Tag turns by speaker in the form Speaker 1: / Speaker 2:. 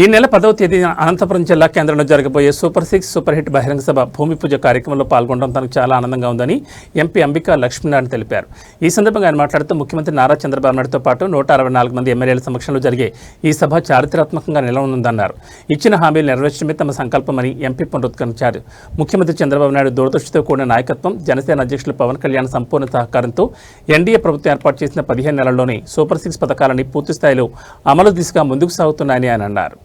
Speaker 1: ఈ నెల 10వ తేదీన అనంతపురం జిల్లా కేంద్రంలో జరగబోయే సూపర్ 6 సూపర్ హిట్ బహిరంగ సభ భూమి పూజ కార్యక్రమంలో పాల్గొనడం తనకు చాలా ఆనందంగా ఉందని ఎంపీ అంబికా లక్ష్మీనారాయణ తెలిపారు. ఈ సందర్భంగా ఆయన మాట్లాడుతూ ముఖ్యమంత్రి నారా చంద్రబాబు నాయుడుతో పాటు 164 మంది ఎమ్మెల్యేల సమక్షంలో జరిగే ఈ సభ చారిత్రాత్మకంగా నిలవనుందన్నారు. ఇచ్చిన హామీలు నెరవేర్చడమే తమ సంకల్పమని ఎంపీ పునరుద్ఘాటించారు. ముఖ్యమంత్రి చంద్రబాబు నాయుడు దూరదృష్టితో కూడిన నాయకత్వం, జనసేన అధ్యక్షులు పవన్ కళ్యాణ్ సంపూర్ణ సహకారంతో ఎన్డీఏ ప్రభుత్వం ఏర్పాటు చేసిన 15 నెలల్లోనే సూపర్ 6 పథకాలని పూర్తి స్థాయిలో అమలు దిశగా ముందుకు సాగుతున్నాయని ఆయన అన్నారు.